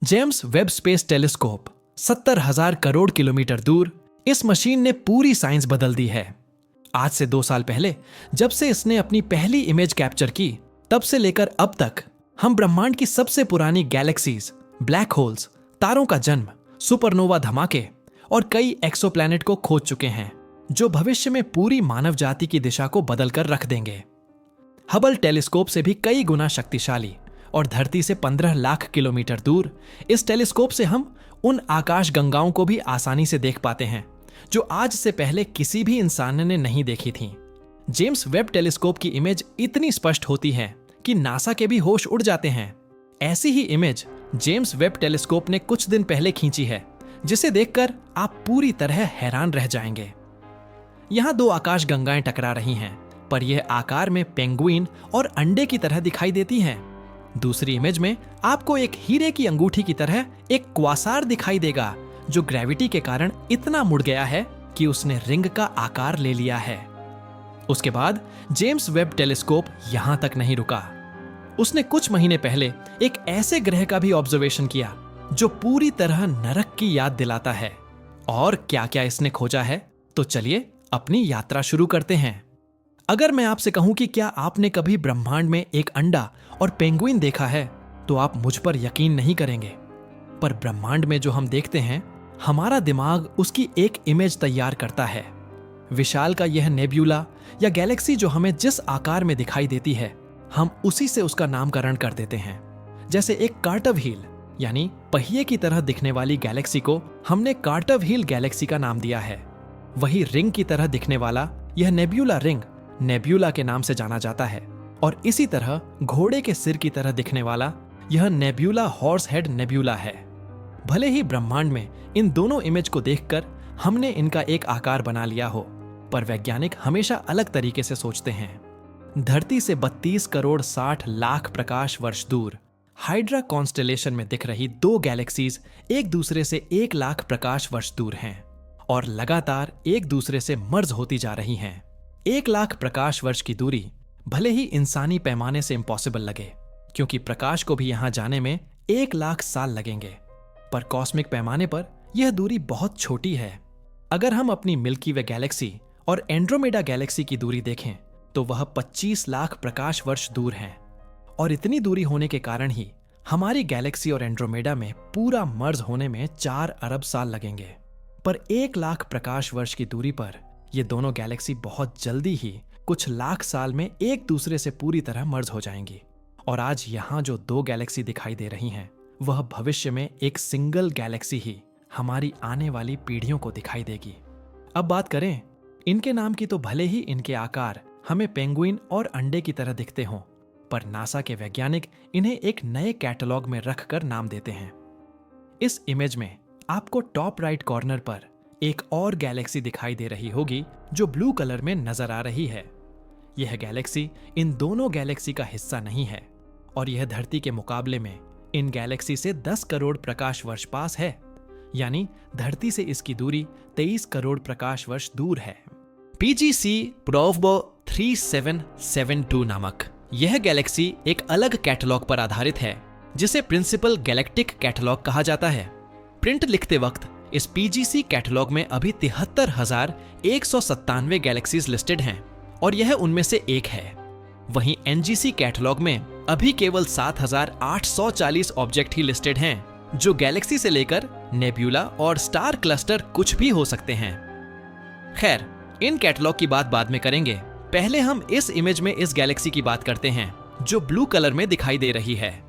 James Webb space telescope 70,000 crore kilometre दूर, इस machine ने पूरी साइंस बदल दी है। आज से 2 साल पहले जब से इसने अपनी पहली इमेज कैप्चर की, तब से लेकर अब तक हम ब्रह्मांड की सबसे पुरानी गैलेक्सीज, ब्लैक होल्स, तारों का जन्म, सुपरनोवा धमाके और कई एक्सोप्लैनेट को खोज चुके हैं, जो भविष्य में पूरी मानव जाति की दिशा को बदल कर रख देंगे। हबल टेलीस्कोप से भी कई गुना शक्तिशाली और धरती से 15 लाख किलोमीटर दूर, इस टेलीस्कोप से हम उन आकाश गंगाओं को भी आसानी से देख पाते हैं जो आज से पहले किसी भी इंसान ने नहीं देखी थी। जेम्स वेब टेलीस्कोप की इमेज इतनी स्पष्ट होती है कि नासा के भी होश उड़ जाते हैं। ऐसी ही इमेज जेम्स वेब टेलीस्कोप ने कुछ दिन पहले खींची है, जिसे देखकर आप पूरी तरह हैरान रह जाएंगे। यहां 2 आकाश गंगाएं टकरा रही हैं, पर यह आकार में पेंगुइन और अंडे की तरह दिखाई देती हैं। दूसरी इमेज में आपको एक हीरे की अंगूठी की तरह एक क्वासार दिखाई देगा, जो ग्रेविटी के कारण इतना मुड़ गया है कि उसने रिंग का आकार ले लिया है। उसके बाद जेम्स वेब टेलीस्कोप यहां तक नहीं रुका। उसने कुछ महीने पहले एक ऐसे ग्रह का भी ऑब्जर्वेशन किया जो पूरी तरह नरक की याद दिलाता है। और क्या क्या इसने खोजा है, तो चलिए अपनी यात्रा शुरू करते हैं। अगर मैं आपसे कहूं कि क्या आपने कभी ब्रह्मांड में एक अंडा और पेंगुइन देखा है, तो आप मुझ पर यकीन नहीं करेंगे। पर ब्रह्मांड में जो हम देखते हैं, हमारा दिमाग उसकी एक इमेज तैयार करता है। विशाल का यह नेब्यूला या गैलेक्सी जो हमें जिस आकार में दिखाई देती है, हम उसी से उसका नामकरण कर देते हैं। जैसे एक कार्टर व्हील यानी पहिए की तरह दिखने वाली गैलेक्सी को हमने कार्टर व्हील गैलेक्सी का नाम दिया है। वही रिंग की तरह दिखने वाला यह नेब्यूला रिंग नेब्यूला के नाम से जाना जाता है। और इसी तरह घोड़े के सिर की तरह दिखने वाला यह नेब्यूला हॉर्स हेड नेब्यूला है। भले ही ब्रह्मांड में इन दोनों इमेज को देखकर हमने इनका एक आकार बना लिया हो, पर वैज्ञानिक हमेशा अलग तरीके से सोचते हैं। धरती से 32 करोड़ 60 लाख प्रकाश वर्ष दूर हाइड्रा कॉन्स्टेलेशन में दिख रही 2 गैलेक्सीज एक दूसरे से 1 लाख प्रकाश वर्ष दूर हैं और लगातार एक दूसरे से मर्ज होती जा रही हैं। 1 लाख प्रकाश वर्ष की दूरी भले ही इंसानी पैमाने से इम्पॉसिबल लगे, क्योंकि प्रकाश को भी यहां जाने में 1 लाख साल लगेंगे, पर कॉस्मिक पैमाने पर यह दूरी बहुत छोटी है। अगर हम अपनी मिल्की वे गैलेक्सी और एंड्रोमेडा गैलेक्सी की दूरी देखें, तो वह 25 लाख प्रकाश वर्ष दूर है। और इतनी दूरी होने के कारण ही हमारी गैलेक्सी और एंड्रोमेडा में पूरा मर्ज होने में 4 अरब साल लगेंगे। पर 1 लाख प्रकाश वर्ष की दूरी पर ये दोनों गैलेक्सी बहुत जल्दी ही कुछ लाख साल में एक दूसरे से पूरी तरह मर्ज हो जाएंगी। और आज यहां जो 2 गैलेक्सी दिखाई दे रही हैं, वह भविष्य में एक सिंगल गैलेक्सी ही हमारी आने वाली पीढ़ियों को दिखाई देगी। अब बात करें इनके नाम की, तो भले ही इनके आकार हमें पेंगुइन और अंडे की तरह दिखते हों, पर नासा के वैज्ञानिक इन्हें एक नए कैटलॉग में रखकर नाम देते हैं। इस इमेज में आपको टॉप राइट कॉर्नर पर एक और गैलेक्सी दिखाई दे रही होगी जो ब्लू कलर में नजर आ रही है। यह गैलेक्सी इन दोनों गैलेक्सी का हिस्सा नहीं है और यह धरती के मुकाबले में इन गैलेक्सी से 10 करोड़ प्रकाश वर्ष पास है, यानी धरती से इसकी दूरी 23 करोड़ प्रकाश वर्ष दूर है। PGC Probe 3772 नामक यह गैलेक्सी एक अलग कैटलॉग पर आधारित है, जिसे प्रिंसिपल गैलेक्टिक कैटलॉग कहा जाता है। प्रिंट लिखते वक्त इस PGC कैटलॉग में अभी 73,197 गैलेक्सीज लिस्टेड हैं और यह उनमें से एक है। वहीं NGC कैटलॉग में अभी केवल 7,840 ऑब्जेक्ट ही लिस्टेड हैं, जो गैलेक्सी से लेकर नेब्यूला और स्टार क्लस्टर कुछ भी हो सकते हैं। खैर, इन कैटलॉग की बात बाद में करेंगे। पहले हम इस इमेज में इस गैलेक्सी की बात करते हैं जो ब्लू कलर में दिखाई दे रही है।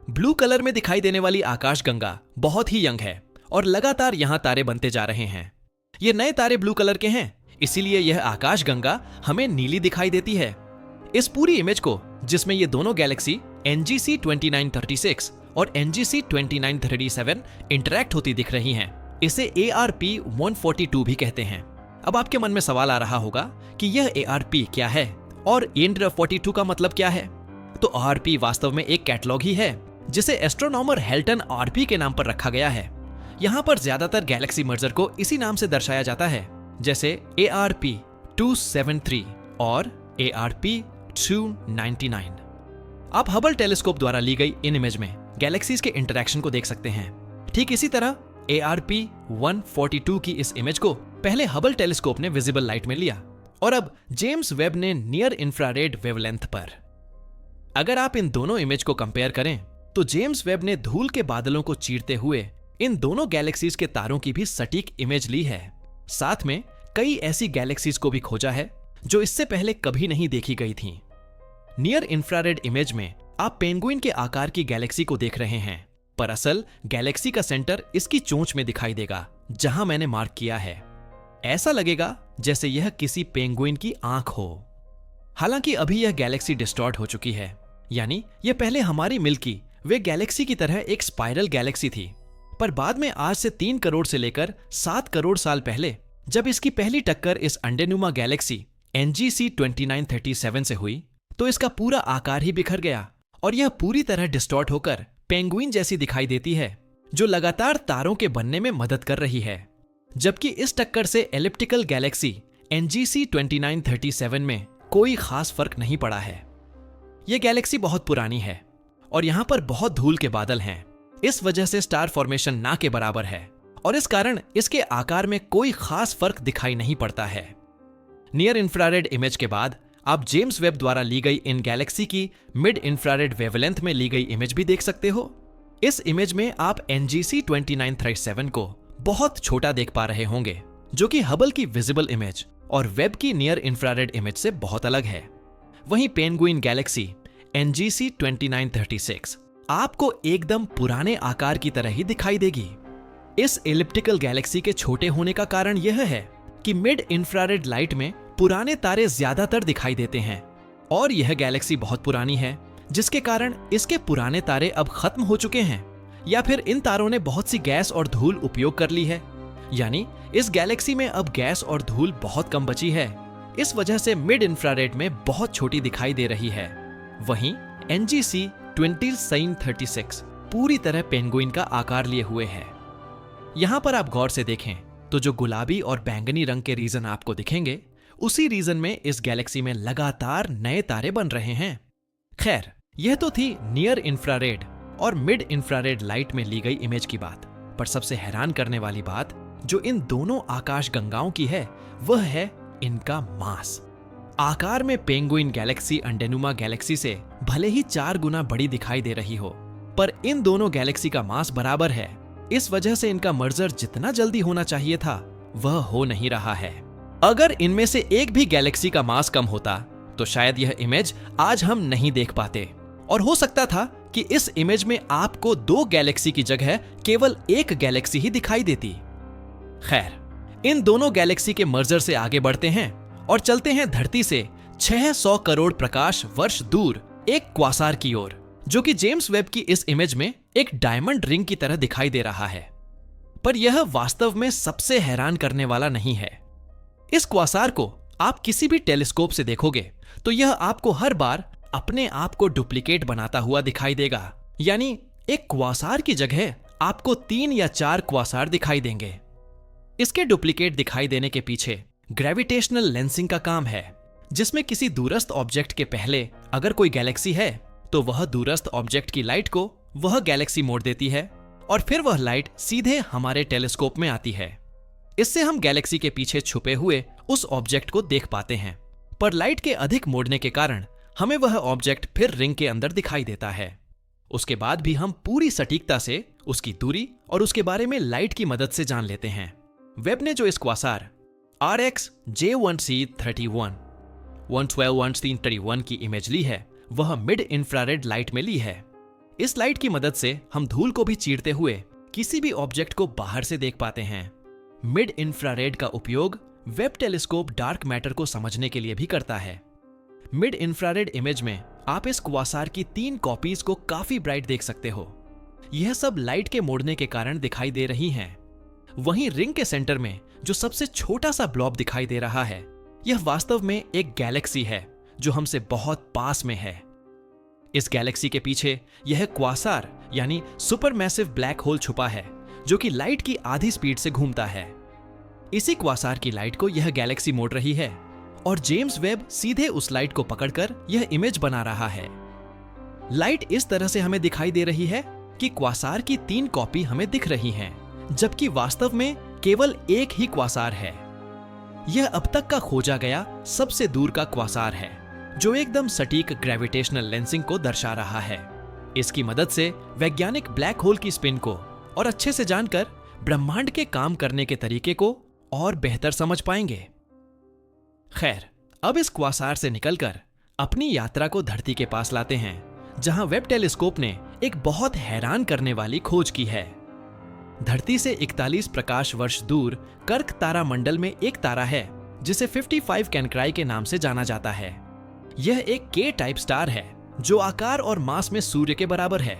ब्लू कलर में दिखाई देने वाली आकाशगंगा बहुत ही यंग है और लगातार यहां तारे बनते जा रहे हैं। ये नए तारे ब्लू कलर के हैं, इसीलिए यह आकाशगंगा हमें नीली दिखाई देती है। इस पूरी इमेज को, जिसमें ये दोनों गैलेक्सी NGC 2936 और NGC 2937 इंटरैक्ट होती दिख रही हैं, इसे ARP 142 भी कहते हैं। अब आपके मन में सवाल आ रहा होगा कि यह ARP क्या है और 42 का मतलब क्या है। तो ARP वास्तव में एक कैटलॉग ही है, जिसे एस्ट्रोनॉमर हेल्टन RP के नाम पर रखा गया है। यहाँ पर ज्यादातर गैलेक्सी मर्जर को इसी नाम से दर्शाया जाता है, जैसे ARP 273 और ARP 299। आप हबल टेलीस्कोप द्वारा ली गई इन इमेज में गैलेक्सीज के इंटरेक्शन को देख सकते हैं। ठीक इसी तरह ARP-142 की इस इमेज को पहले हबल टेलीस्कोप ने विजिबल लाइट में लिया और अब जेम्स वेब ने नियर इंफ्रारेड वेवलेंथ पर। अगर आप इन दोनों इमेज को कंपेयर करें तो जेम्स वेब ने धूल के बादलों को चीरते हुए इन दोनों गैलेक्सीज के तारों की भी सटीक इमेज ली है। साथ में कई ऐसी गैलेक्सीज को भी खोजा है जो इससे पहले कभी नहीं देखी गई थीं। नियर इंफ्रारेड इमेज में आप पेंगुइन के आकार की गैलेक्सी को देख रहे हैं, पर असल गैलेक्सी का सेंटर इसकी चोंच में दिखाई देगा, जहां मैंने मार्क किया है। ऐसा लगेगा जैसे यह किसी पेंगुइन की आंख हो। हालांकि अभी यह गैलेक्सी डिस्टॉर्ट हो चुकी है, यानी यह पहले हमारी मिल्की वे गैलेक्सी की तरह एक स्पाइरल गैलेक्सी थी, पर बाद में आज से 3 करोड़ से लेकर 7 करोड़ साल पहले जब इसकी पहली टक्कर इस अंडेनुमा गैलेक्सी NGC 2937 से हुई तो इसका पूरा आकार ही बिखर गया और यह पूरी तरह डिस्टॉर्ट होकर पेंगुइन जैसी दिखाई देती है, जो लगातार तारों के बनने में मदद कर रही है। जबकि इस टक्कर से एलिप्टिकल गैलेक्सी NGC 2937 में कोई खास फर्क नहीं पड़ा है। यह गैलेक्सी बहुत पुरानी है और यहां पर बहुत धूल के बादल हैं। इस वजह से स्टार फॉर्मेशन ना के बराबर है और इस कारण इसके आकार में कोई खास फर्क दिखाई नहीं पड़ता है। नियर इंफ्रारेड इमेज के बाद आप जेम्स वेब द्वारा ली गई इन गैलेक्सी की मिड इंफ्रारेड वेवलेंथ में ली गई इमेज भी देख सकते हो। इस इमेज में आप NGC 2937 को बहुत छोटा देख पा रहे होंगे, जो कि हबल की विजिबल इमेज और वेब की नियर इंफ्रारेड इमेज से बहुत अलग है। वहीं पेंगुइन गैलेक्सी NGC 2936 आपको एकदम पुराने आकार की तरह ही दिखाई देगी। इस एलिप्टिकल गैलेक्सी के छोटे होने का कारण यह है कि मिड इंफ्रारेड लाइट में पुराने तारे ज्यादातर दिखाई देते हैं और यह गैलेक्सी बहुत पुरानी है, जिसके कारण इसके पुराने तारे अब खत्म हो चुके हैं या फिर इन तारों ने बहुत सी गैस और धूल उपयोग कर ली है, यानी इस गैलेक्सी में अब गैस और धूल बहुत कम बची है। इस वजह से मिड इंफ्रारेड में बहुत छोटी दिखाई दे रही है। वहीं NGC 2936 पूरी तरह पेंगुइन का आकार लिए हुए है। यहां पर आप गौर से देखें तो जो गुलाबी और बैंगनी रंग के रीजन आपको दिखेंगे, उसी रीजन में इस गैलेक्सी में लगातार नए तारे बन रहे हैं। खैर, यह तो थी नियर इंफ्रारेड और मिड इंफ्रारेड लाइट में ली गई इमेज की बात, पर सबसे हैरान करने वाली बात जो इन दोनों आकाश गंगाओं की है वह है इनका मास। आकार में पेंगुइन गैलेक्सी अंडेनुमा गैलेक्सी से भले ही 4 गुना बड़ी दिखाई दे रही हो, पर इन दोनों गैलेक्सी का मास बराबर है। इस वजह से इनका मर्जर जितना जल्दी होना चाहिए था वह हो नहीं रहा है। अगर इनमें से एक भी गैलेक्सी का मास कम होता तो शायद यह इमेज आज हम नहीं देख पाते और हो सकता था कि इस इमेज में आपको 2 गैलेक्सी की जगह केवल एक गैलेक्सी ही दिखाई देती। खैर, इन दोनों गैलेक्सी के मर्जर से आगे बढ़ते हैं और चलते हैं धरती से 600 करोड़ प्रकाश वर्ष दूर एक क्वासार की ओर, जो कि जेम्स वेब की इस इमेज में एक डायमंड रिंग की तरह दिखाई दे रहा है। पर यह वास्तव में सबसे हैरान करने वाला नहीं है। इस क्वासार को आप किसी भी टेलीस्कोप से देखोगे तो यह आपको हर बार अपने आप को डुप्लीकेट बनाता हुआ दिखाई देगा, यानी एक क्वासार की जगह आपको 3 या 4 क्वासार दिखाई देंगे। इसके डुप्लीकेट दिखाई देने के पीछे ग्रेविटेशनल लेंसिंग का काम है, जिसमें किसी दूरस्थ ऑब्जेक्ट के पहले अगर कोई गैलेक्सी है तो वह दूरस्थ ऑब्जेक्ट की लाइट को वह गैलेक्सी मोड़ देती है और फिर वह लाइट सीधे हमारे टेलीस्कोप में आती है। इससे हम गैलेक्सी के पीछे छुपे हुए उस ऑब्जेक्ट को देख पाते हैं, पर लाइट के अधिक मोड़ने के कारण हमें वह ऑब्जेक्ट फिर रिंग के अंदर दिखाई देता है। उसके बाद भी हम पूरी सटीकता से उसकी दूरी और उसके बारे में लाइट की मदद से जान लेते हैं। वेब ने जो इस क्वासार RxJ1c31 112-1331 की इमेज ली है वह मिड इंफ्रारेड लाइट में ली है। इस लाइट की मदद से हम धूल को भी चीरते हुए किसी भी ऑब्जेक्ट को बाहर से देख पाते हैं। मिड इंफ्रारेड का उपयोग वेब टेलीस्कोप डार्क मैटर को समझने के लिए भी करता है। मिड इंफ्रारेड इमेज में आप इस क्वासार की 3 कॉपीज को काफी ब्राइट देख सकते हो। यह सब लाइट के मोड़ने के कारण दिखाई दे रही हैं। वहीं रिंग के सेंटर में जो सबसे छोटा सा ब्लॉब दिखाई दे रहा है यह वास्तव में एक गैलेक्सी है जो हमसे बहुत पास में है। इस गैलेक्सी के पीछे यह क्वासार यानी सुपरमैसिव ब्लैक होल छुपा है, जो कि लाइट की आधी स्पीड से घूमता है। इसी क्वासार की लाइट को यह गैलेक्सी मोड़ रही है और जेम्स वेब सीधे उस लाइट को पकड़कर यह इमेज बना रहा है। लाइट इस तरह से हमें दिखाई दे रही है कि क्वासार की 3 कॉपी हमें दिख रही हैं, जबकि वास्तव में केवल एक ही क्वासार है। यह अब तक का खोजा गया सबसे दूर का क्वासार है, जो एकदम सटीक ग्रेविटेशनल लेंसिंग को दर्शा रहा है। इसकी मदद से वैज्ञानिक ब्लैक होल की स्पिन को और अच्छे से जानकर ब्रह्मांड के काम करने के तरीके को और बेहतर समझ पाएंगे। खैर, अब इस क्वासार से निकलकर अपनी यात्रा को धरती के पास लाते हैं, जहां वेब टेलीस्कोप ने एक बहुत हैरान करने वाली खोज की है। धरती से 41 प्रकाश वर्ष दूर कर्क तारा मंडल में एक तारा है जिसे 55 कैनक्राई के नाम से जाना जाता है। यह एक के टाइप स्टार है जो आकार और मास में सूर्य के बराबर है।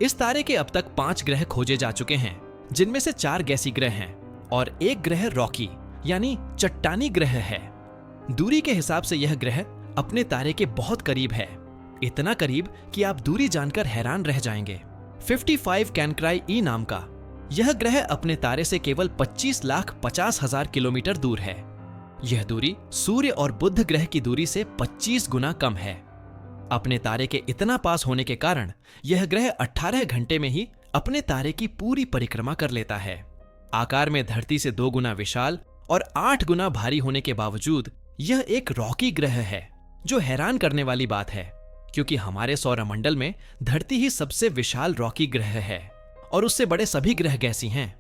इस तारे के अब तक 5 ग्रह खोजे जा चुके हैं, जिनमें से 4 गैसी ग्रह हैं और एक ग्रह रॉकी यानी चट्टानी ग्रह है। दूरी के हिसाब से यह ग्रह अपने तारे के बहुत करीब है, इतना करीब कि आप दूरी जानकर हैरान रह जाएंगे। 55 कैनक्राई ई नाम का यह ग्रह अपने तारे से केवल 25,50,000 किलोमीटर दूर है। यह दूरी सूर्य और बुध ग्रह की दूरी से 25 गुना कम है। अपने तारे के इतना पास होने के कारण यह ग्रह 18 घंटे में ही अपने तारे की पूरी परिक्रमा कर लेता है। आकार में धरती से 2 गुना विशाल और 8 गुना भारी होने के बावजूद यह एक रॉकी ग्रह है, जो हैरान करने वाली बात है, क्योंकि हमारे सौरमंडल में धरती ही सबसे विशाल रॉकी ग्रह है और उससे बड़े सभी ग्रह गैसी हैं।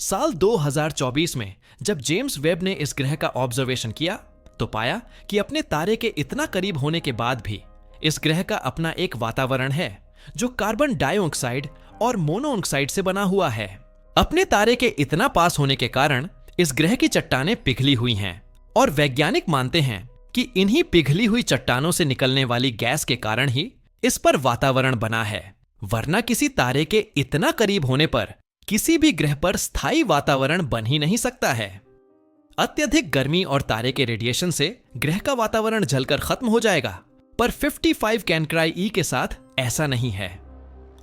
साल 2024 में जब जेम्स वेब ने इस ग्रह का ऑब्जर्वेशन किया तो पाया कि अपने तारे के इतना करीब होने के बाद भी इस ग्रह का अपना एक वातावरण है, जो कार्बन डाइऑक्साइड और मोनोऑक्साइड से बना हुआ है। अपने तारे के इतना पास होने के कारण इस ग्रह की चट्टानें पिघली हुई हैं और वैज्ञानिक मानते हैं कि इन्हीं पिघली हुई चट्टानों से निकलने वाली गैस के कारण ही इस पर वातावरण बना है, वरना किसी तारे के इतना करीब होने पर किसी भी ग्रह पर स्थायी वातावरण बन ही नहीं सकता है। अत्यधिक गर्मी और तारे के रेडिएशन से ग्रह का वातावरण जलकर खत्म हो जाएगा, पर 55 कैनक्राई ई के साथ ऐसा नहीं है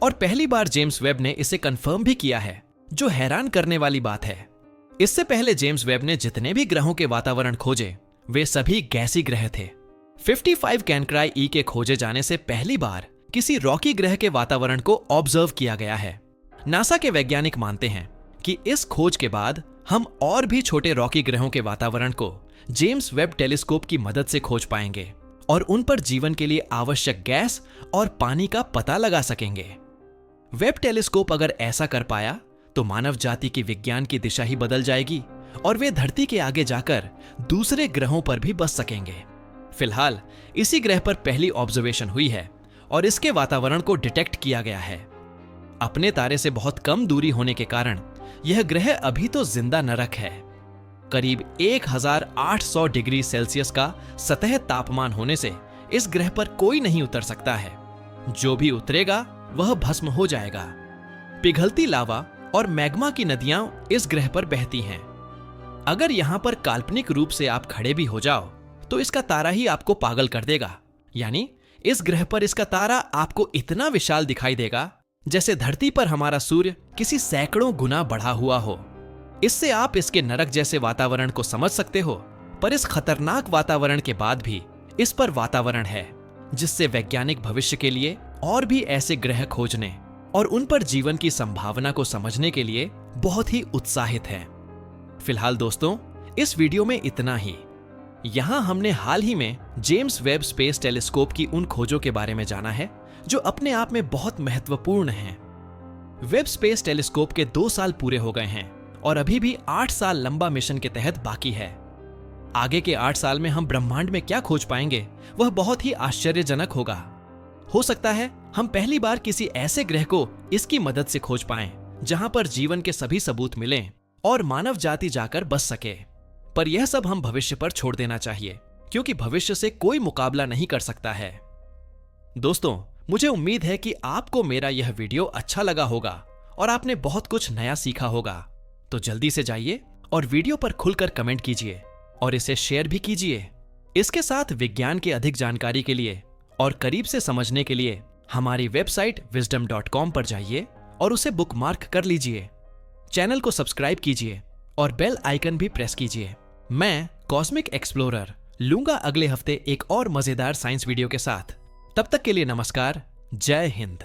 और पहली बार जेम्स वेब ने इसे कंफर्म भी किया है, जो हैरान करने वाली बात है। इससे पहले जेम्स वेब ने जितने भी ग्रहों के वातावरण खोजे वे सभी गैसी ग्रह थे। 55 कैनक्राई ई के खोजे जाने से पहली बार किसी रॉकी ग्रह के वातावरण को ऑब्जर्व किया गया है। नासा के वैज्ञानिक मानते हैं कि इस खोज के बाद हम और भी छोटे रॉकी ग्रहों के वातावरण को जेम्स वेब टेलीस्कोप की मदद से खोज पाएंगे और उन पर जीवन के लिए आवश्यक गैस और पानी का पता लगा सकेंगे। वेब टेलीस्कोप अगर ऐसा कर पाया तो मानव जाति की विज्ञान की दिशा ही बदल जाएगी और वे धरती के आगे जाकर दूसरे ग्रहों पर भी बस सकेंगे। फिलहाल इसी ग्रह पर पहली ऑब्जर्वेशन हुई है और इसके वातावरण को डिटेक्ट किया गया है। अपने तारे से बहुत कम दूरी होने के कारण यह ग्रह अभी तो जिंदा नरक है। करीब 1800 डिग्री सेल्सियस का सतह तापमान होने से इस ग्रह पर कोई नहीं उतर सकता है। जो भी उतरेगा वह भस्म हो जाएगा। पिघलती लावा और मैग्मा की नदियां इस ग्रह पर बहती हैं। अगर यहां पर काल्पनिक रूप से आप खड़े भी हो जाओ तो इसका तारा ही आपको पागल कर देगा। यानी इस ग्रह पर इसका तारा आपको इतना विशाल दिखाई देगा जैसे धरती पर हमारा सूर्य किसी सैकड़ों गुना बढ़ा हुआ हो। इससे आप इसके नरक जैसे वातावरण को समझ सकते हो, पर इस खतरनाक वातावरण के बाद भी इस पर वातावरण है, जिससे वैज्ञानिक भविष्य के लिए और भी ऐसे ग्रह खोजने और उन पर जीवन की संभावना को समझने के लिए बहुत ही उत्साहित है। फिलहाल दोस्तों, इस वीडियो में इतना ही। यहां हमने हाल ही में जेम्स वेब स्पेस टेलीस्कोप की उन खोजों के बारे में जाना है जो अपने आप में बहुत महत्वपूर्ण हैं। वेब स्पेस टेलीस्कोप के 2 साल पूरे हो गए हैं और अभी भी 8 साल लंबा मिशन के तहत बाकी है। आगे के 8 साल में हम ब्रह्मांड में क्या खोज पाएंगे वह बहुत ही आश्चर्यजनक होगा। हो सकता है हम पहली बार किसी ऐसे ग्रह को इसकी मदद से खोज पाएं जहां पर जीवन के सभी सबूत मिलें और मानव जाति जाकर बस सके। पर यह सब हम भविष्य पर छोड़ देना चाहिए, क्योंकि भविष्य से कोई मुकाबला नहीं कर सकता है। दोस्तों, मुझे उम्मीद है कि आपको मेरा यह वीडियो अच्छा लगा होगा और आपने बहुत कुछ नया सीखा होगा। तो जल्दी से जाइए और वीडियो पर खुलकर कमेंट कीजिए और इसे शेयर भी कीजिए। इसके साथ विज्ञान की अधिक जानकारी के लिए और करीब से समझने के लिए हमारी वेबसाइट wisdom.com पर जाइए और उसे बुकमार्क कर लीजिए। चैनल को सब्सक्राइब कीजिए और बेल आइकन भी प्रेस कीजिए। मैं कॉस्मिक एक्सप्लोरर लूंगा अगले हफ्ते एक और मजेदार साइंस वीडियो के साथ। तब तक के लिए नमस्कार। जय हिंद।